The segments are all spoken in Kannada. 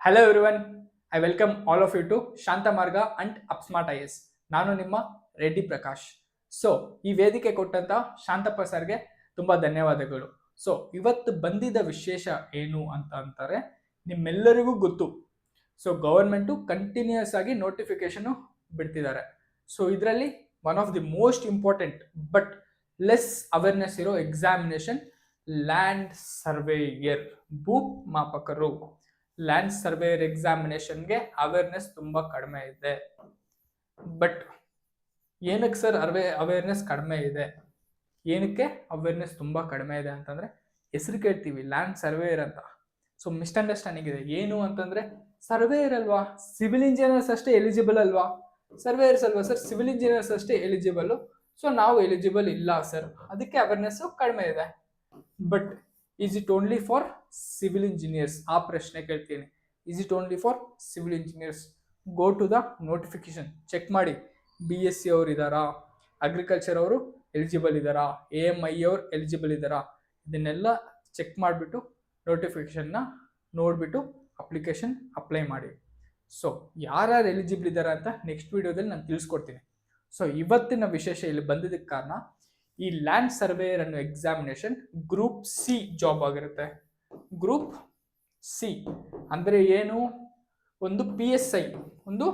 Hello everyone, I welcome all of you to Shanta Marga and ಅಪ್ಸ್ಮಾರ್ಟ್ IS. ನಾನು ನಿಮ್ಮ ರೆಡ್ಡಿ ಪ್ರಕಾಶ್. ಸೊ ಈ ವೇದಿಕೆ ಕೊಟ್ಟಂತ ಶಾಂತಪ್ಪ ಸರ್ಗೆ ತುಂಬಾ ಧನ್ಯವಾದಗಳು. ಸೊ ಇವತ್ತು ಬಂದಿದ್ದ ವಿಶೇಷ ಏನು ಅಂತ ಅಂತಾರೆ, ನಿಮ್ಮೆಲ್ಲರಿಗೂ ಗೊತ್ತು. ಸೊ ಗವರ್ಮೆಂಟು ಕಂಟಿನ್ಯೂಸ್ ಆಗಿ ನೋಟಿಫಿಕೇಶನ್ ಬಿಡ್ತಿದ್ದಾರೆ. ಸೊ ಇದರಲ್ಲಿ one of the most important but less awareness ಇರೋ ಎಕ್ಸಾಮಿನೇಷನ್ ಲ್ಯಾಂಡ್ ಸರ್ವೇಯರ್, ಭೂ ಮಾಪಕರು. ಲ್ಯಾಂಡ್ ಸರ್ವೇಯರ್ ಎಕ್ಸಾಮಿನೇಷನ್ಗೆ ಅವೇರ್ನೆಸ್ ತುಂಬಾ ಕಡಿಮೆ ಇದೆ. ಬಟ್ ಏನಕ್ಕೆ ಸರ್ ಅವೇರ್ನೆಸ್ ಕಡಿಮೆ ಇದೆ? ಏನಕ್ಕೆ ಅವೇರ್ನೆಸ್ ತುಂಬಾ ಕಡಿಮೆ ಇದೆ ಅಂತಂದ್ರೆ, ಹೆಸರು ಕೇಳ್ತೀವಿ ಲ್ಯಾಂಡ್ ಸರ್ವೇಯರ್ ಅಂತ. ಸೊ ಮಿಸ್ಅಂಡರ್ಸ್ಟ್ಯಾಂಡಿಂಗ್ ಇದೆ. ಏನು ಅಂತಂದ್ರೆ, ಸರ್ವೇಯರ್ ಅಲ್ವಾ, ಸಿವಿಲ್ ಇಂಜಿನಿಯರ್ಸ್ ಅಷ್ಟೇ ಎಲಿಜಿಬಲ್ ಅಲ್ವಾ? ಸರ್ವೇಯರ್ಸ್ ಅಲ್ವಾ ಸರ್, ಸಿವಿಲ್ ಇಂಜಿನಿಯರ್ಸ್ ಅಷ್ಟೇ ಎಲಿಜಿಬಲ್. ಸೊ ನಾವು ಎಲಿಜಿಬಲ್ ಇಲ್ಲ ಸರ್, ಅದಕ್ಕೆ ಅವೇರ್ನೆಸ್ ಕಡಿಮೆ ಇದೆ. But is it only for civil engineers? ಆ ಪ್ರಶ್ನೆ ಕೇಳ್ತೀನಿ. Is it only for civil engineers? Go to the notification, check ಮಾಡಿ. BSc ಅವರು ಇದ್ದಾರಾ, ಅಗ್ರಿಕಲ್ಚರ್ ಅವರು ಎಲಿಜಿಬಲ್ ಇದ್ದಾರಾ, AMI ಅವ್ರು ಎಲಿಜಿಬಲ್ ಇದ್ದಾರಾ, ಇದನ್ನೆಲ್ಲ ಚೆಕ್ ಮಾಡಿಬಿಟ್ಟು ನೋಟಿಫಿಕೇಶನ್ನ ನೋಡಿಬಿಟ್ಟು ಅಪ್ಲಿಕೇಶನ್ ಅಪ್ಲೈ ಮಾಡಿ. ಸೊ ಯಾರ್ಯಾರು ಎಲಿಜಿಬಲ್ ಇದ್ದಾರೆ ಅಂತ ನೆಕ್ಸ್ಟ್ ವಿಡಿಯೋದಲ್ಲಿ ನಾನು ತಿಳಿಸ್ಕೊಡ್ತೀನಿ. ಸೊ ಇವತ್ತಿನ ವಿಶೇಷ ಇಲ್ಲಿ ಬಂದಿದ್ದಕ್ಕೆ ಕಾರಣ, ಈ ಲ್ಯಾಂಡ್ ಸರ್ವೇಯರ್ ಅನ್ನೋ ಎಕ್ಸಾಮಿನೇಷನ್ ಗ್ರೂಪ್ ಸಿ ಜಾಬ್ ಆಗಿರುತ್ತೆ. ಗ್ರೂಪ್ ಸಿ ಅಂದ್ರೆ ಏನು? ಒಂದು PSI, ಒಂದು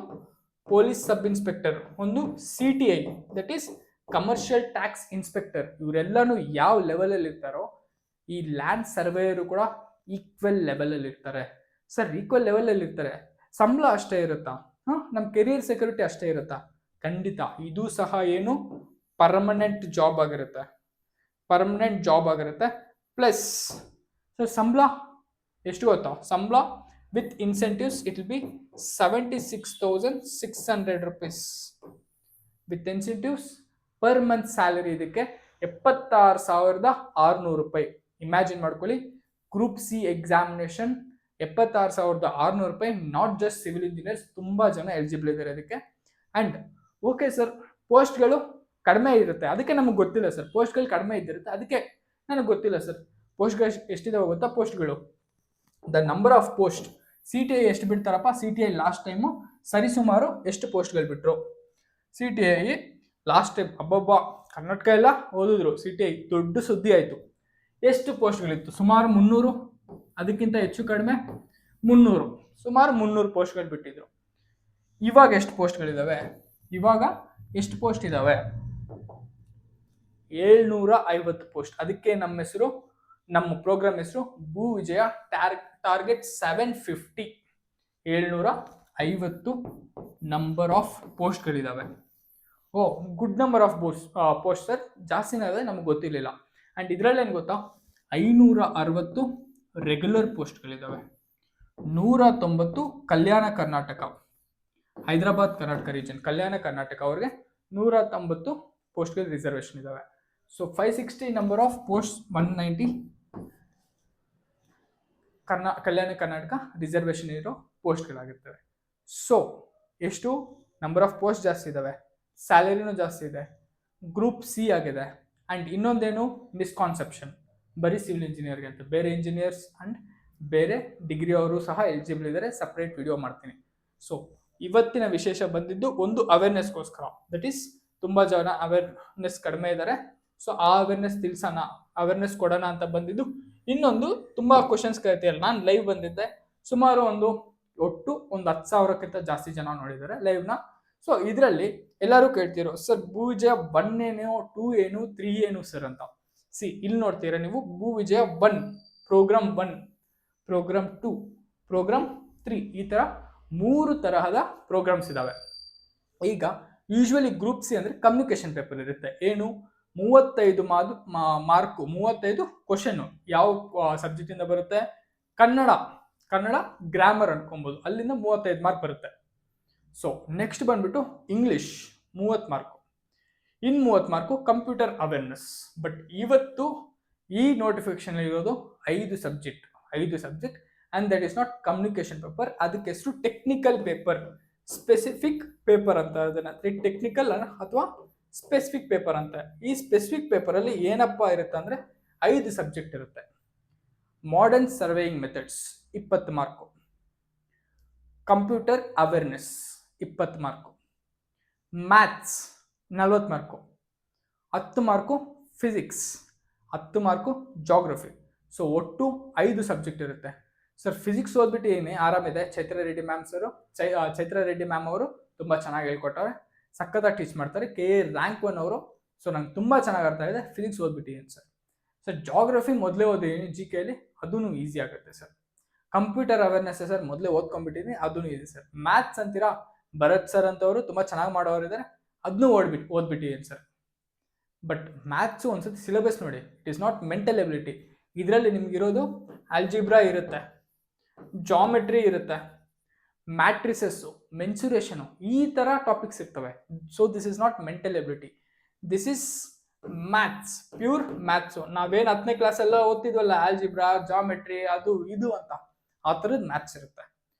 ಪೊಲೀಸ್ ಸಬ್ ಇನ್ಸ್ಪೆಕ್ಟರ್, ಒಂದು CTI that is commercial tax inspector. ಇವರೆಲ್ಲಾನು ಯಾವ ಲೆವೆಲ್ ಅಲ್ಲಿ ಇರ್ತಾರೋ, ಈ ಲ್ಯಾಂಡ್ ಸರ್ವೇಯರ್ ಕೂಡ ಈಕ್ವಲ್ ಲೆವೆಲ್ ಅಲ್ಲಿ ಇರ್ತಾರೆ. ಸರ್ ಈಕ್ವಲ್ ಲೆವೆಲ್ ಅಲ್ಲಿ ಇರ್ತಾರೆ, ಸಂಬಳ ಅಷ್ಟೇ ಇರುತ್ತಾ? ನಮ್ಮ ಕೆರಿಯರ್ ಸೆಕ್ಯೂರಿಟಿ ಅಷ್ಟೇ ಇರುತ್ತಾ? ಖಂಡಿತ ಇದು ಸಹ ಏನು ಪರ್ಮನೆಂಟ್ ಜಾಬ್ ಆಗಿರುತ್ತೆ. ಪರ್ಮನೆಂಟ್ ಜಾಬ್ ಆಗಿರುತ್ತೆ. ಪ್ಲಸ್ ಸರ್ ಸಂಬಳ ಎಷ್ಟು ಗೊತ್ತಾ? ಸಂಬಳ with incentives it will be 76,600 rupees. With incentives per month salary ಇದಕ್ಕೆ 76,600 ರೂಪಾಯಿ. ಇಮ್ಯಾಜಿನ್ ಮಾಡ್ಕೊಳ್ಳಿ, ಗ್ರೂಪ್ ಸಿ ಎಕ್ಸಾಮಿನೇಷನ್ 76,600 ರೂಪಾಯಿ. ನಾಟ್ ಜಸ್ಟ್ ಸಿವಿಲ್ ಇಂಜಿನಿಯರ್ಸ್, ತುಂಬಾ ಜನ ಎಲಿಜಿಬಲ್ ಇದ್ದಾರೆ ಅದಕ್ಕೆ. ಅಂಡ್ ಓಕೆ ಸರ್, ಪೋಸ್ಟ್ಗಳು ಕಡಿಮೆ ಇರುತ್ತೆ, ಅದಕ್ಕೆ ನಮಗೆ ಗೊತ್ತಿಲ್ಲ ಸರ್. ಪೋಸ್ಟ್ಗಳು ಕಡಿಮೆ ಇದ್ದಿರುತ್ತೆ, ಅದಕ್ಕೆ ನನಗೆ ಗೊತ್ತಿಲ್ಲ ಸರ್. ಪೋಸ್ಟ್ಗಳು ಎಷ್ಟಿದಾವೆ ಗೊತ್ತಾ? ಪೋಸ್ಟ್ಗಳು, the number of post. CTI ಎಷ್ಟು ಬಿಡ್ತಾರಪ್ಪ? CTI ಲಾಸ್ಟ್ ಟೈಮು ಸರಿಸುಮಾರು ಎಷ್ಟು ಪೋಸ್ಟ್ಗಳು ಬಿಟ್ರು? CTI ಲಾಸ್ಟ್ ಟೈಮ್ ಅಬ್ಬಬ್ಬ ಕರ್ನಾಟಕ ಎಲ್ಲ ಓದಿದ್ರು. CTI ದೊಡ್ಡ ಸುದ್ದಿ ಆಯಿತು. ಎಷ್ಟು ಪೋಸ್ಟ್ಗಳಿತ್ತು? ಸುಮಾರು 300, ಅದಕ್ಕಿಂತ ಹೆಚ್ಚು ಕಡಿಮೆ 300, ಸುಮಾರು 300 ಪೋಸ್ಟ್ಗಳು ಬಿಟ್ಟಿದ್ರು. ಇವಾಗ ಎಷ್ಟು ಪೋಸ್ಟ್ಗಳಿದಾವೆ? ಇವಾಗ ಎಷ್ಟು ಪೋಸ್ಟ್ ಇದಾವೆ? 750 ಪೋಸ್ಟ್. ಅದಕ್ಕೆ ನಮ್ಮ ಹೆಸರು, ನಮ್ಮ ಪ್ರೋಗ್ರಾಮ್ ಹೆಸರು Bhu Vijaya target 750. 750 number of ಪೋಸ್ಟ್ಗಳಿದಾವೆ. Oh, good number of post sir. ಜಾಸ್ತಿನೇ ಇದೆ, ನಮ್ಗೆ ಗೊತ್ತಿರಲಿಲ್ಲ. ಆ್ಯಂಡ್ ಇದರಲ್ಲೇನು ಗೊತ್ತಾ? 560 ರೆಗ್ಯುಲರ್ ಪೋಸ್ಟ್ಗಳಿದ್ದಾವೆ, 190 ಕಲ್ಯಾಣ ಕರ್ನಾಟಕ, ಹೈದರಾಬಾದ್ ಕರ್ನಾಟಕ ರೀಜನ್, ಕಲ್ಯಾಣ ಕರ್ನಾಟಕ ಅವ್ರಿಗೆ 190 ಪೋಸ್ಟ್ಗಳು ರಿಸರ್ವೇಷನ್ ಇದಾವೆ. So 560 number of post, 190 Kalyana Karnataka reservation ಇರೋ ಪೋಸ್ಟ್ಗಳಾಗಿರ್ತವೆ. ಸೊ ಎಷ್ಟು ನಂಬರ್ ಆಫ್ ಪೋಸ್ಟ್ ಜಾಸ್ತಿ ಇದಾವೆ, ಸ್ಯಾಲರಿನೂ ಜಾಸ್ತಿ ಇದೆ, ಗ್ರೂಪ್ ಸಿ ಆಗಿದೆ. ಆ್ಯಂಡ್ ಇನ್ನೊಂದೇನು ಮಿಸ್ಕಾನ್ಸೆಪ್ಷನ್, ಬರೀ ಸಿವಿಲ್ ಇಂಜಿನಿಯರ್ಗೆ ಅಂತ, ಬೇರೆ ಇಂಜಿನಿಯರ್ಸ್ ಆ್ಯಂಡ್ ಬೇರೆ ಡಿಗ್ರಿ ಅವರು ಸಹ ಎಲಿಜಿಬಲ್ ಇದ್ದಾರೆ. ಸಪ್ರೇಟ್ ವಿಡಿಯೋ ಮಾಡ್ತೀನಿ. ಸೊ ಇವತ್ತಿನ ವಿಶೇಷ ಬಂದಿದ್ದು ಒಂದು ಅವೇರ್ನೆಸ್ಗೋಸ್ಕರ. ದಟ್ ಈಸ್ ತುಂಬ ಜನ ಅವೇರ್ನೆಸ್ ಕಡಿಮೆ ಇದ್ದಾರೆ. ಸೊ ಆ ಅವೇರ್ನೆಸ್ ತಿಳಿಸೋಣ, ಅವೇರ್ನೆಸ್ ಕೊಡೋಣ ಅಂತ ಬಂದಿದ್ದು. ಇನ್ನೊಂದು, ತುಂಬಾ ಕ್ವಶನ್ಸ್ ಕೇಳ್ತೀಯಲ್ಲ, ನಾನು ಲೈವ್ ಬಂದಿದ್ದೆ. ಸುಮಾರು ಒಟ್ಟು 10,000ಕ್ಕಿಂತ ಜಾಸ್ತಿ ಜನ ನೋಡಿದ್ದಾರೆ ಲೈವ್ನ. ಸೊ ಇದರಲ್ಲಿ ಎಲ್ಲರೂ ಕೇಳ್ತಿರೋ, ಸರ್ ಭೂವಿಜಯ 1 ಏನು, 2 ಏನು, 3 ಏನು ಸರ್ ಅಂತ. ಇಲ್ಲಿ ನೋಡ್ತೀರಾ ನೀವು, ಭೂವಿಜಯ 1, ಪ್ರೋಗ್ರಾಮ್ 1, ಪ್ರೋಗ್ರಾಮ್ 2, ಪ್ರೋಗ್ರಾಮ್ 3, ಈ ತರ 3 ತರಹದ ಪ್ರೋಗ್ರಾಮ್ಸ್ ಇದಾವೆ. ಈಗ ಯೂಶ್ವಲಿ ಗ್ರೂಪ್ ಸಿ ಅಂದ್ರೆ ಕಮ್ಯುನಿಕೇಶನ್ ಪೇಪರ್ ಇರುತ್ತೆ. ಏನು, 35 ಮಾರ್ಕು, 35 ಕ್ವಶನ್. ಯಾವ ಸಬ್ಜೆಕ್ಟ್ ಇಂದ ಬರುತ್ತೆ? ಕನ್ನಡ ಗ್ರಾಮರ್ ಅನ್ಕೊಬಹುದು, ಅಲ್ಲಿಂದ 35 ಮಾರ್ಕ್ ಬರುತ್ತೆ. ಸೊ ನೆಕ್ಸ್ಟ್ ಬಂದ್ಬಿಟ್ಟು English 30 mark, 30 mark computer awareness. But ಇವತ್ತು ಈ ನೋಟಿಫಿಕೇಶನ್ ಇರೋದು 5 subject, and that is not communication paper. ಅದಕ್ಕೆ ಹೆಸರು ಟೆಕ್ನಿಕಲ್ ಪೇಪರ್, ಸ್ಪೆಸಿಫಿಕ್ ಪೇಪರ್ ಅಂತ. ಅದನ್ನ ಟೆಕ್ನಿಕಲ್ ಅಥವಾ ಸ್ಪೆಸಿಫಿಕ್ ಪೇಪರ್ ಅಂತ. ಈ ಸ್ಪೆಸಿಫಿಕ್ ಪೇಪರ್ ಅಲ್ಲಿ ಏನಪ್ಪಾ ಇರುತ್ತೆ ಅಂದ್ರೆ 5 ಸಬ್ಜೆಕ್ಟ್ ಇರುತ್ತೆ. Modern surveying methods 20 mark, computer awareness 20 mark, maths 40 mark, 10 mark physics, 10 mark geography. So ಒಟ್ಟು 5 ಸಬ್ಜೆಕ್ಟ್ ಇರುತ್ತೆ ಸರ್. ಫಿಸಿಕ್ಸ್ ಓದ್ಬಿಟ್ಟು ಆರಾಮಿದೆ. ಚೈತ್ರ ರೆಡ್ಡಿ ಮ್ಯಾಮ್ ಅವರು ತುಂಬ ಚೆನ್ನಾಗಿ ಹೇಳ್ಕೊಟ್ಟವ್ರೆ, ಸಖತ್ತಾಗಿ ಟೀಚ್ ಮಾಡ್ತಾರೆ. ರ್ಯಾಂಕ್ 1 ಅವರು. ಸೊ ನಂಗೆ ತುಂಬ ಚೆನ್ನಾಗಿ ಅರ್ಥ ಇದೆ. ಫಿಸಿಕ್ಸ್ ಓದ್ಬಿಟ್ಟಿದ್ದೀನಿ ಸರ್. ಸರ್ ಜಾಗ್ರಫಿ ಮೊದಲೇ ಓದಿದ್ದೀನಿ GKಲಿ, ಅದೂ ಈಸಿ ಆಗುತ್ತೆ ಸರ್. ಕಂಪ್ಯೂಟರ್ ಅವೇರ್ನೆಸ್ ಸರ್ ಮೊದಲೇ ಓದ್ಕೊಂಡ್ಬಿಟ್ಟಿದ್ದೀನಿ, ಅದೂ ಈಸಿ ಸರ್. ಮ್ಯಾಥ್ಸ್ ಅಂತೀರಾ, ಭರತ್ ಸರ್ ಅಂತವರು ತುಂಬ ಚೆನ್ನಾಗಿ ಮಾಡೋರಿದ್ದಾರೆ, ಅದನ್ನೂ ಓದ್ಬಿಟ್ಟಿದ್ದೀನಿ ಸರ್. ಬಟ್ ಮ್ಯಾಥ್ಸು ಒಂದ್ಸತಿ ಸಿಲೆಬಸ್ ನೋಡಿ, it is not mental ability. ಇದರಲ್ಲಿ ನಿಮ್ಗಿರೋದು ಆಲ್ಜಿಬ್ರಾ ಇರುತ್ತೆ, ಜಾಮೆಟ್ರಿ ಇರುತ್ತೆ, ಮ್ಯಾಟ್ರಿಸಸ್ಸು, ಮೆನ್ಸುರೇಷನು, ಈ ಥರ ಟಾಪಿಕ್ಸ್ ಇರ್ತವೆ. So this is not mental ability, this is maths, pure maths. ನಾವೇನು 10ನೇ ಕ್ಲಾಸೆಲ್ಲ ಓದ್ತಿದ್ವಲ್ಲ, ಆಲ್ಜಿಬ್ರಾ, ಜಾಮೆಟ್ರಿ, ಅದು ಇದು ಅಂತ, ಆ ಥರದ್ದು ಮ್ಯಾಥ್ಸ್ ಇರುತ್ತೆ.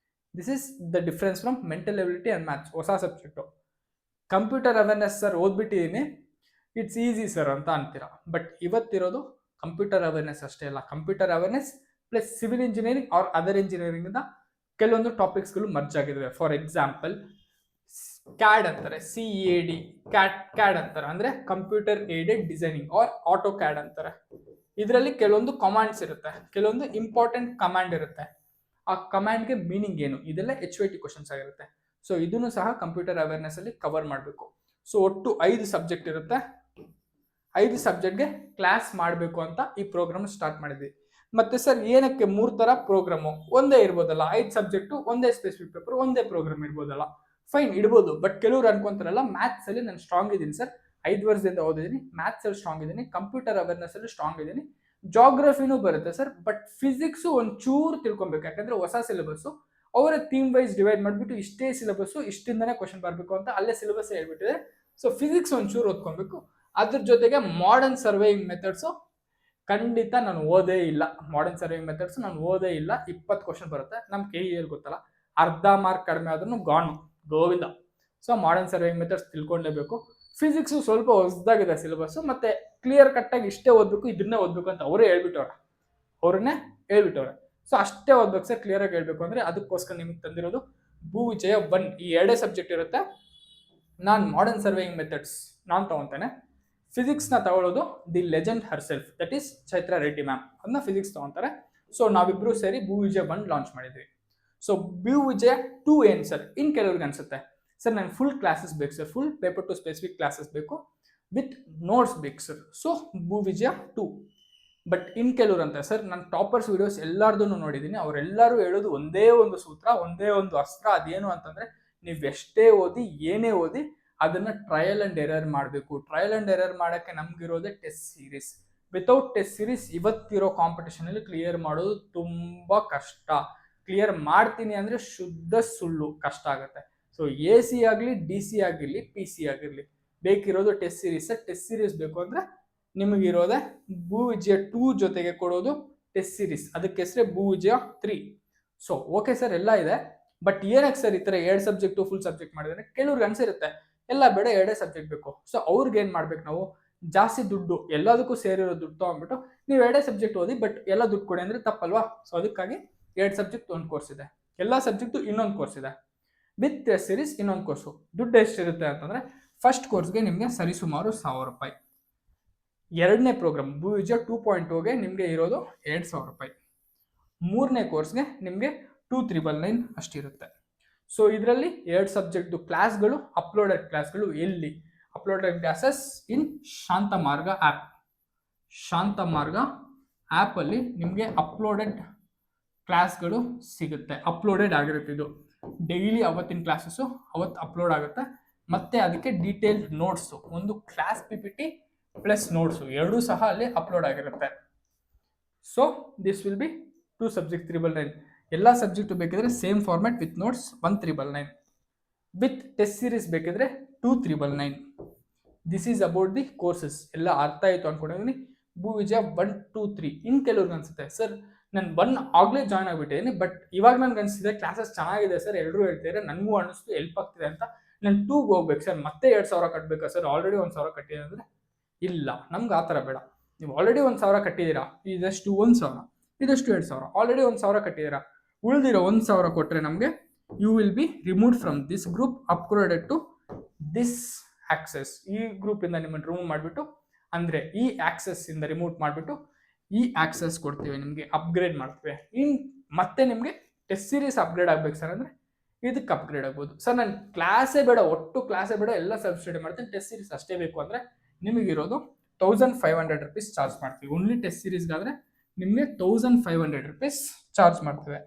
This is the difference from mental ability and maths. ಹೊಸ subject. Computer awareness sir ಓದ್ಬಿಟ್ಟಿದ್ದೀನಿ, it's easy sir ಅಂತ ಅಂತೀರಾ. ಬಟ್ ಇವತ್ತಿರೋದು ಕಂಪ್ಯೂಟರ್ ಅವೇರ್ನೆಸ್ ಅಷ್ಟೇ ಅಲ್ಲ, computer awareness plus civil engineering or other ಇಂಜಿನಿಯರಿಂಗಿಂದ ಕೆಲವೊಂದು ಟಾಪಿಕ್ಸ್ಗಳು ಮರ್ಜ್ ಆಗಿದ್ದಾವೆ. ಫಾರ್ ಎಕ್ಸಾಂಪಲ್ ಕ್ಯಾಡ್ ಅಂತಾರೆ, CAD, ಕ್ಯಾಡ್ ಅಂತಾರೆ, ಅಂದರೆ computer aided designing R auto CAD ಅಂತಾರೆ. ಇದರಲ್ಲಿ ಕೆಲವೊಂದು ಕಮಾಂಡ್ಸ್ ಇರುತ್ತೆ, ಕೆಲವೊಂದು ಇಂಪಾರ್ಟೆಂಟ್ ಕಮಾಂಡ್ ಇರುತ್ತೆ. ಆ ಕಮಾಂಡ್ಗೆ ಮೀನಿಂಗ್ ಏನು, ಇದೆಲ್ಲ HYT ಕ್ವಶನ್ಸ್ ಆಗಿರುತ್ತೆ. ಸೊ ಇದನ್ನು ಸಹ ಕಂಪ್ಯೂಟರ್ ಅವೇರ್ನೆಸ್ ಅಲ್ಲಿ ಕವರ್ ಮಾಡಬೇಕು. ಸೊ ಒಟ್ಟು 5 ಸಬ್ಜೆಕ್ಟ್ ಇರುತ್ತೆ. 5 ಸಬ್ಜೆಕ್ಟ್ಗೆ ಕ್ಲಾಸ್ ಮಾಡಬೇಕು ಅಂತ ಈ ಪ್ರೋಗ್ರಾಮ್ ಸ್ಟಾರ್ಟ್ ಮಾಡಿದ್ವಿ. ಮತ್ತೆ ಸರ್ ಏನಕ್ಕೆ 3 ಥರ ಪ್ರೋಗ್ರಾಮು? ಒಂದೇ ಇರ್ಬೋದಲ್ಲ, 5 ಸಬ್ಜೆಕ್ಟು ಒಂದೇ ಸ್ಪೆಸಿಫಿಕ್ ಪೇಪರ್, ಒಂದೇ ಪ್ರೋಗ್ರಾಮ್ ಇರ್ಬೋದಲ್ಲ. ಫೈನ್, ಇಡ್ಬೋದು. ಬಟ್ ಕೆಲವ್ರು ಅನ್ಕೊಂತಾರಲ್ಲ, ಮ್ಯಾಥ್ಸ್ ಅಲ್ಲಿ ನಾನು ಸ್ಟ್ರಾಂಗ್ ಇದ್ದೀನಿ ಸರ್, 5 ವರ್ಷದಿಂದ ಓದಿದ್ದೀನಿ, ಮ್ಯಾಥ್ಸ್ ಅಲ್ಲಿ ಸ್ಟ್ರಾಂಗ್ ಇದ್ದೀನಿ, ಕಂಪ್ಯೂಟರ್ ಅವೇರ್ನೆಸ್ ಅಲ್ಲಿ ಸ್ಟ್ರಾಂಗ್ ಇದ್ದೀನಿ, ಜಾಗ್ರಫಿನೂ ಬರುತ್ತೆ ಸರ್, ಬಟ್ ಫಿಸಿಕ್ಸು ಒಂಚೂರು ತಿಳ್ಕೊಬೇಕು, ಯಾಕಂದ್ರೆ ಹೊಸ ಸಿಲೆಬಸ್ಸು. ಅವರ ಥೀಮ್ ವೈಸ್ ಡಿವೈಡ್ ಮಾಡಿಬಿಟ್ಟು ಇಷ್ಟೇ ಸಿಲೆಬಸ್ಸು, ಇಷ್ಟಿಂದನೇ ಕ್ವಶನ್ ಬರಬೇಕು ಅಂತ ಅಲ್ಲೇ ಸಿಲೆಬಸ್ ಹೇಳ್ಬಿಟ್ಟಿದೆ. ಸೊ ಫಿಸಿಕ್ಸ್ ಒಂಚೂರು ಓದ್ಕೊಬೇಕು. ಅದ್ರ ಜೊತೆಗೆ ಮಾಡರ್ನ್ ಸರ್ವೇಯಿಂಗ್ ಮೆಥಡ್ಸು ಖಂಡಿತ ನಾನು ಓದೇ ಇಲ್ಲ. ಮಾಡರ್ನ್ ಸರ್ವೇಯಿಂಗ್ ಮೆಥಡ್ಸ್ ನಾನು ಓದೇ ಇಲ್ಲ. 20 ಕ್ವಶನ್ ಬರುತ್ತೆ. ನಮ್ಮ KEL ಗೊತ್ತಲ್ಲ, ಅರ್ಧ ಮಾರ್ಕ್ ಕಡಿಮೆ ಆದ್ರೂ Govinda. So modern surveying methods ತಿಳ್ಕೊಳ್ಳೇಬೇಕು. ಫಿಸಿಕ್ಸು ಸ್ವಲ್ಪ ಹೊಸದಾಗಿದೆ ಸಿಲೆಬಸ್ಸು, ಮತ್ತೆ ಕ್ಲಿಯರ್ ಕಟ್ಟಾಗಿ ಇಷ್ಟೇ ಓದಬೇಕು, ಇದನ್ನೇ ಓದಬೇಕು ಅಂತ ಅವ್ರನ್ನೇ ಹೇಳ್ಬಿಟ್ಟವ್ರೆ. ಸೊ ಅಷ್ಟೇ ಓದ್ಬೇಕು ಸರ್, ಕ್ಲಿಯರ್ ಆಗಿ ಹೇಳ್ಬೇಕು ಅಂದ್ರೆ. ಅದಕ್ಕೋಸ್ಕರ ನಿಮ್ಗೆ ತಂದಿರೋದು ಭೂವಿಜಯ 1, ಈ 2 ಸಬ್ಜೆಕ್ಟ್ ಇರುತ್ತೆ. ನಾನು ಮಾಡರ್ನ್ ಸರ್ವೇಯಿಂಗ್ ಮೆಥಡ್ಸ್ ನಾನು ತಗೊಂತಾನೆ. ಫಿಸಿಕ್ಸ್ನ ತಗೊಳ್ಳೋದು the legend herself, that is Chaitra Reddy ma'am, ಅದನ್ನ ಫಿಸಿಕ್ಸ್ ತಗೊಂತಾರೆ. ಸೊ ನಾವಿಬ್ರು ಸೇರಿ ಭೂವಿಜಯ 1 ಲಾಂಚ್ ಮಾಡಿದ್ವಿ. ಸೊ ಭೂವಿಜಯ 2 ಏನು ಸರ್, ಇನ್ ಕೆಲವ್ರಿಗೆ ಅನ್ಸುತ್ತೆ ಸರ್ ನಂಗೆ ಫುಲ್ ಕ್ಲಾಸಸ್ ಬೇಕು sir, full paper two specific classes ಬೇಕು, ವಿತ್ ನೋಟ್ಸ್ ಬೇಕು ಸರ್. ಸೊ ಭೂವಿಜಯ 2. ಬಟ್ ಇನ್ ಕೆಲವ್ರು ಅಂತ ಸರ್, ನಾನು ಟಾಪರ್ಸ್ ವಿಡಿಯೋಸ್ ಎಲ್ಲಾರ್ದು ನೋಡಿದ್ದೀನಿ, ಅವರೆಲ್ಲರೂ ಹೇಳೋದು ಒಂದೇ ಒಂದು ಸೂತ್ರ, ಒಂದೇ ಒಂದು ಅಸ್ತ್ರ. ಅದೇನು ಅಂತಂದ್ರೆ, ನೀವು ಎಷ್ಟೇ ಓದಿ, ಏನೇ ಓದಿ, ಅದನ್ನ ಟ್ರಯಲ್ ಅಂಡ್ ಎರರ್ ಮಾಡಬೇಕು. ಟ್ರಯಲ್ ಅಂಡ್ ಎರರ್ ಮಾಡೋಕ್ಕೆ ನಮ್ಗಿರೋದೇ test series. Without test series ಇವತ್ತಿರೋ ಕಾಂಪಿಟೇಷನ್ ಅಲ್ಲಿ ಕ್ಲಿಯರ್ ಮಾಡೋದು ತುಂಬಾ ಕಷ್ಟ. ಕ್ಲಿಯರ್ ಮಾಡ್ತೀನಿ ಅಂದ್ರೆ ಶುದ್ಧ ಸುಳ್ಳು, ಕಷ್ಟ ಆಗುತ್ತೆ. ಸೊ AC ಆಗಲಿ, DC ಆಗಿರಲಿ, PC ಆಗಿರಲಿ, ಬೇಕಿರೋದು ಟೆಸ್ಟ್ ಸೀರೀಸ್. ಟೆಸ್ಟ್ ಸೀರೀಸ್ ಬೇಕು ಅಂದ್ರೆ ನಿಮಗಿರೋದೆ ಭೂವಿಜಯ 2 ಜೊತೆಗೆ ಕೊಡೋದು ಟೆಸ್ಟ್ ಸೀರೀಸ್. ಅದಕ್ಕೆ ಹೆಸರೇ ಭೂವಿಜಯ 3. ಸೊ ಓಕೆ ಸರ್, ಎಲ್ಲ ಇದೆ. ಬಟ್ ಏನಕ್ಕೆ ಸರ್ ಈ ಥರ 2 ಸಬ್ಜೆಕ್ಟು ಫುಲ್ ಸಬ್ಜೆಕ್ಟ್ ಮಾಡಿದ್ರೆ? ಕೆಲವ್ರಿಗೆ ಅನ್ಸಿರುತ್ತೆ ಎಲ್ಲ ಬೇಡ, 2 ಸಬ್ಜೆಕ್ಟ್ ಬೇಕು. ಸೊ ಅವ್ರಿಗೆ ಏನು ಮಾಡ್ಬೇಕು ನಾವು? ಜಾಸ್ತಿ ದುಡ್ಡು, ಎಲ್ಲದಕ್ಕೂ ಸೇರಿರೋ ದುಡ್ಡು ತೊಗೊಂಡ್ಬಿಟ್ಟು ನೀವು 2 ಸಬ್ಜೆಕ್ಟ್ ಓದಿ, ಬಟ್ ಎಲ್ಲ ದುಡ್ಡು ಕೊಡಿ ಅಂದರೆ ತಪ್ಪಲ್ವಾ? ಸೊ ಅದಕ್ಕಾಗಿ 2 ಸಬ್ಜೆಕ್ಟ್ ಒಂದು ಕೋರ್ಸ್ ಇದೆ, ಎಲ್ಲ ಸಬ್ಜೆಕ್ಟು ಇನ್ನೊಂದು ಕೋರ್ಸ್ ಇದೆ, ವಿತ್ ಟೆಸ್ಟ್ ಸೀರೀಸ್ ಇನ್ನೊಂದು ಕೋರ್ಸು. ದುಡ್ಡು ಎಷ್ಟಿರುತ್ತೆ ಅಂತಂದರೆ, ಫಸ್ಟ್ ಕೋರ್ಸ್ಗೆ ನಿಮಗೆ ಸರಿಸುಮಾರು 1000 ರೂಪಾಯಿ. 2ನೇ ಪ್ರೋಗ್ರಾಮ್ ಭೂವಿಜಯ 2.0ಗೆ ನಿಮಗೆ ಇರೋದು 2000 ರೂಪಾಯಿ. 3ನೇ ಕೋರ್ಸ್ಗೆ ನಿಮಗೆ 2399 ಅಷ್ಟಿರುತ್ತೆ. ಸೊ ಇದರಲ್ಲಿ 2 ಸಬ್ಜೆಕ್ಟ್ದು ಕ್ಲಾಸ್ಗಳು, ಅಪ್ಲೋಡೆಡ್ ಕ್ಲಾಸ್ಗಳು ಎಲ್ಲಿ? Uploaded classes in Shantamarga app. Shantamarga ಆ್ಯಪಲ್ಲಿ ನಿಮಗೆ ಅಪ್ಲೋಡೆಡ್ ಕ್ಲಾಸ್ಗಳು ಸಿಗುತ್ತೆ. ಅಪ್ಲೋಡೆಡ್ ಆಗಿರುತ್ತೆ, ಇದು ಡೈಲಿ ಅವತ್ತಿನ ಕ್ಲಾಸಸ್ಸು ಅವತ್ತು ಅಪ್ಲೋಡ್ ಆಗುತ್ತೆ. ಮತ್ತೆ ಅದಕ್ಕೆ ಡೀಟೇಲ್ಡ್ ನೋಟ್ಸು, ಒಂದು ಕ್ಲಾಸ್ PPT ಪ್ಲಸ್ ನೋಟ್ಸು 2 ಸಹ ಅಲ್ಲಿ ಅಪ್ಲೋಡ್ ಆಗಿರುತ್ತೆ. So this will B 2 subject 399. ಎಲ್ಲ ಸಬ್ಜೆಕ್ಟು ಬೇಕಿದ್ರೆ same format with notes 1399, with test series ಬೇಕಿದ್ರೆ 2399. This is about the courses. ಎಲ್ಲ ಅರ್ಥ ಆಯಿತು ಅನ್ಕೊಂಡಿದ್ದೀನಿ. ಭೂವಿಜಯ 1, 2, 3. ಇನ್ನು ಕೆಲವ್ರಿಗೆ ಅನ್ಸುತ್ತೆ ಸರ್ ನಾನು 1 ಆಗಲೇ ಜಾಯ್ನ್ ಆಗಿಬಿಟ್ಟಿದ್ದೀನಿ, ಬಟ್ ಇವಾಗ ನನ್ಗೆ ಅನಿಸಿದೆ ಕ್ಲಾಸಸ್ ಚೆನ್ನಾಗಿದೆ ಸರ್, ಎಲ್ಲರೂ ಹೇಳ್ತಿದ್ದಾರೆ, ನನಗೂ ಅನ್ನಿಸ್ತು ಹೆಲ್ಪ್ ಆಗ್ತಿದೆ ಅಂತ. ನಾನು 2ಗೆ ಹೋಗ್ಬೇಕು ಸರ್, ಮತ್ತೆ 2000 ಕಟ್ಟಬೇಕಾ ಸರ್? ಆಲ್ರೆಡಿ 1000 ಕಟ್ಟಿದೆ ಅಂದರೆ ಇಲ್ಲ, ನಮ್ಗೆ ಆ ಥರ ಬೇಡ. ನೀವು ಆಲ್ರೆಡಿ 1000 ಕಟ್ಟಿದ್ದೀರಾ, ಇದಷ್ಟು 1000, ಇದಷ್ಟು 2000, ಆಲ್ರೆಡಿ 1000 ಕಟ್ಟಿದ್ದೀರಾ, ಉಳಿದಿರೋ 1000 ಕೊಟ್ಟರೆ ನಮಗೆ you will be remove from this group upgraded to this access. ಈ ಗ್ರೂಪ್ ಇಂದ ನಿಮ್ಮನ್ನು ರಿಮೂವ್ ಮಾಡಿಬಿಟ್ಟು, ಅಂದ್ರೆ ಈ ಆಕ್ಸೆಸ್ ಇಂದ ರಿಮೂವ್ ಮಾಡಿಬಿಟ್ಟು ಈ ಆಕ್ಸೆಸ್ ಕೊಡ್ತೀವಿ, ನಿಮಗೆ ಅಪ್ಗ್ರೇಡ್ ಮಾಡ್ತೀವಿ. ಮತ್ತೆ ನಿಮಗೆ ಟೆಸ್ಟ್ ಸೀರೀಸ್ ಅಪ್ಗ್ರೇಡ್ ಆಗ್ಬೇಕು ಸರ್ ಅಂದ್ರೆ ಇದಕ್ಕೆ ಅಪ್ಗ್ರೇಡ್ ಆಗ್ಬೋದು. ಸರ್ ನಾನು ಕ್ಲಾಸೇ ಬೇಡ, ಒಟ್ಟು ಕ್ಲಾಸೇ ಬೇಡ, ಎಲ್ಲ ಸೆಲ್ಫ್ ಸ್ಟಡಿ ಮಾಡ್ತೀನಿ, ಟೆಸ್ಟ್ ಸೀರೀಸ್ ಅಷ್ಟೇ ಬೇಕು ಅಂದ್ರೆ ನಿಮಗಿರೋದು 1500 rupees ಚಾರ್ಜ್ ಮಾಡ್ತೀವಿ. ಓನ್ಲಿ ಟೆಸ್ಟ್ ಸೀರೀಸ್ಗಾದ್ರೆ ನಿಮಗೆ 1500 rupees ಚಾರ್ಜ್ ಮಾಡ್ತೇವೆ.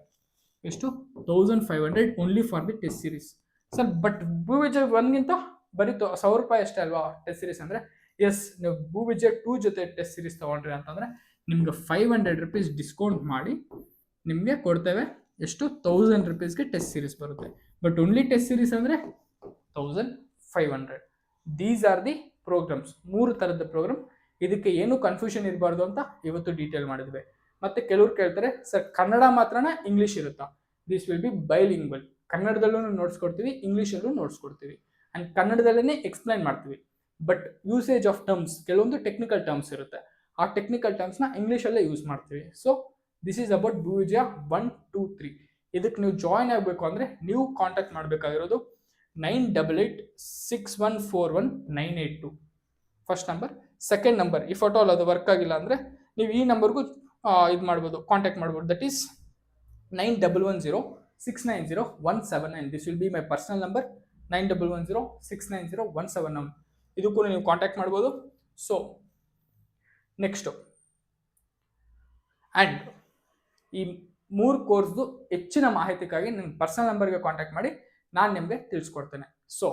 ಎಷ್ಟು? 1500 only for the test series. Sir but Bhuvijay 1ಗಿಂತ ಬರೀ 1000 ರೂಪಾಯಿ ಅಷ್ಟೇ ಅಲ್ವಾ ಟೆಸ್ಟ್ ಸೀರೀಸ್ ಅಂದ್ರೆ? ಎಸ್, ನೀವು ಭೂವಿಜಯ್ 2 ಜೊತೆ ಟೆಸ್ಟ್ ಸೀರೀಸ್ ತಗೊಂಡ್ರಿ ಅಂತಂದ್ರೆ ನಿಮ್ಗೆ 500 rupees ಡಿಸ್ಕೌಂಟ್ ಮಾಡಿ ನಿಮಗೆ ಕೊಡ್ತೇವೆ. ಎಷ್ಟು? 1000 rupeesಗೆ ಟೆಸ್ಟ್ ಸೀರೀಸ್ ಬರುತ್ತೆ. ಬಟ್ ಓನ್ಲಿ ಟೆಸ್ಟ್ ಸೀರೀಸ್ ಅಂದ್ರೆ 1500. ದೀಸ್ ಆರ್ ದಿ ಪ್ರೋಗ್ರಾಮ್ಸ್, 3 ಥರದ ಪ್ರೋಗ್ರಾಮ್. ಇದಕ್ಕೆ ಏನು ಕನ್ಫ್ಯೂಷನ್ ಇರಬಾರ್ದು ಅಂತ ಇವತ್ತು ಡೀಟೇಲ್ ಮಾಡಿದ್ವಿ. ಮತ್ತೆ ಕೆಲವ್ರು ಕೇಳ್ತಾರೆ, ಸರ್ ಕನ್ನಡ ಮಾತ್ರನಾ ಇಂಗ್ಲಿಷ್ ಇರುತ್ತಾ? This will be bilingual. ಕನ್ನಡದಲ್ಲೂ ನೋಡ್ಸ್ಕೊಡ್ತೀವಿ, ಇಂಗ್ಲೀಷಲ್ಲೂ ನೋಡ್ಸ್ಕೊಡ್ತೀವಿ, ಅಂಡ್ ಕನ್ನಡದಲ್ಲೇ ಎಕ್ಸ್ಪ್ಲೈನ್ ಮಾಡ್ತೀವಿ. ಬಟ್ ಯೂಸೇಜ್ ಆಫ್ ಟರ್ಮ್ಸ್, ಕೆಲವೊಂದು ಟೆಕ್ನಿಕಲ್ ಟರ್ಮ್ಸ್ ಇರುತ್ತೆ, ಆ ಟೆಕ್ನಿಕಲ್ ಟರ್ಮ್ಸ್ನ ಇಂಗ್ಲೀಷಲ್ಲೇ ಯೂಸ್ ಮಾಡ್ತೀವಿ. So this is about Bhuvijaya 1, 2, 3. ಇದಕ್ಕೆ ನೀವು ಜಾಯಿನ್ ಆಗಬೇಕು ಅಂದರೆ ನೀವು ಕಾಂಟ್ಯಾಕ್ಟ್ ಮಾಡಬೇಕಾಗಿರೋದು 9886141982 ಫಸ್ಟ್ ನಂಬರ್. ಸೆಕೆಂಡ್ ನಂಬರ್, ಈ ಫೋಟೋ ಅದು ವರ್ಕ್ ಆಗಿಲ್ಲ ಅಂದರೆ ನೀವು ಈ ನಂಬರ್ಗೂ ಇದು ಮಾಡ್ಬೋದು, ಕಾಂಟ್ಯಾಕ್ಟ್ ಮಾಡ್ಬೋದು. That is 9110690179. This will be my personal number, 9110690179. ಇದಕ್ಕೂ ನೀವು ಕಾಂಟ್ಯಾಕ್ಟ್ ಮಾಡ್ಬೋದು. ಸೊ ನೆಕ್ಸ್ಟು, ಆ್ಯಂಡ್ ಈ 3 ಕೋರ್ಸ್ದು ಹೆಚ್ಚಿನ ಮಾಹಿತಿಗಾಗಿ ನನ್ನ ಪರ್ಸನಲ್ ನಂಬರ್ಗೆ ಕಾಂಟ್ಯಾಕ್ಟ್ ಮಾಡಿ, ನಾನು ನಿಮಗೆ ತಿಳಿಸ್ಕೊಡ್ತೇನೆ. So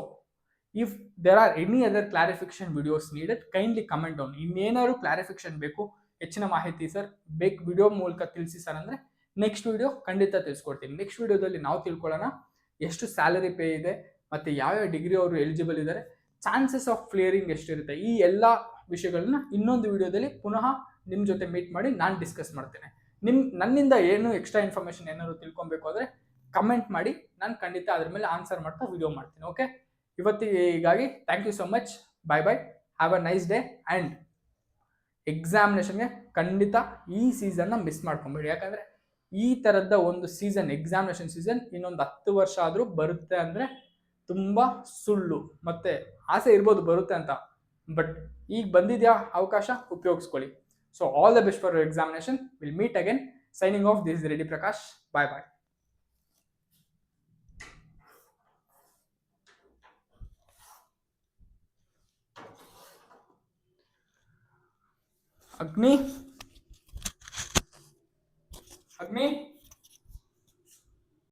if there are any other clarification videos needed, kindly comment down. ಇನ್ನೇನಾದ್ರು ಕ್ಲಾರಿಫಿಕೇಶನ್ ಬೇಕು, ಹೆಚ್ಚಿನ ಮಾಹಿತಿ ಸರ್ ಬೇಕು ವಿಡಿಯೋ ಮೂಲಕ ತಿಳಿಸಿ ಸರ್ ಅಂದರೆ ನೆಕ್ಸ್ಟ್ ವಿಡಿಯೋ ಖಂಡಿತ ತಿಳಿಸ್ಕೊಡ್ತೀನಿ. ನೆಕ್ಸ್ಟ್ ವಿಡಿಯೋದಲ್ಲಿ ನಾವು ತಿಳ್ಕೊಳ್ಳೋಣ ಎಷ್ಟು ಸ್ಯಾಲರಿ ಪೇ ಇದೆ, ಮತ್ತು ಯಾವ್ಯಾವ ಡಿಗ್ರಿ ಅವರು ಎಲಿಜಿಬಲ್ ಇದ್ದಾರೆ, ಚಾನ್ಸಸ್ ಆಫ್ ಕ್ಲಿಯರಿಂಗ್ ಎಷ್ಟಿರುತ್ತೆ, ಈ ಎಲ್ಲ ವಿಷಯಗಳನ್ನ ಇನ್ನೊಂದು ವಿಡಿಯೋದಲ್ಲಿ ಪುನಃ ನಿಮ್ಮ ಜೊತೆ ಮೀಟ್ ಮಾಡಿ ನಾನು ಡಿಸ್ಕಸ್ ಮಾಡ್ತೇನೆ. ನನ್ನಿಂದ ಏನು ಎಕ್ಸ್ಟ್ರಾ ಇನ್ಫಾರ್ಮೇಷನ್ ಏನಾದ್ರು ತಿಳ್ಕೊಬೇಕು ಅಂದರೆ ಕಮೆಂಟ್ ಮಾಡಿ, ನಾನು ಖಂಡಿತ ಅದ್ರ ಮೇಲೆ ಆನ್ಸರ್ ಮಾಡ್ತಾ ವಿಡಿಯೋ ಮಾಡ್ತೀನಿ. ಓಕೆ, ಇವತ್ತಿಗಾಗಿ thank you so much. Bye bye, have a nice day. And ಎಕ್ಸಾಮಿನೇಷನ್ಗೆ ಖಂಡಿತ ಈ ಸೀಸನ್ನ ಮಿಸ್ ಮಾಡ್ಕೊಂಬೇಡಿ. ಯಾಕಂದರೆ ಈ ಥರದ ಒಂದು ಸೀಸನ್, ಎಕ್ಸಾಮಿನೇಷನ್ ಸೀಸನ್ ಇನ್ನೊಂದು 10 ವರ್ಷ ಆದರೂ ಬರುತ್ತೆ ಅಂದರೆ ತುಂಬ ಸುಳ್ಳು. ಮತ್ತು ಆಸೆ ಇರ್ಬೋದು ಬರುತ್ತೆ ಅಂತ, ಬಟ್ ಈಗ ಬಂದಿದೆಯಾ ಅವಕಾಶ, ಉಪಯೋಗಿಸ್ಕೊಳ್ಳಿ. So all the best for your examination. Will meet again. Signing off, this is Reddy Prakash. Bye bye. ಅಗ್ನಿ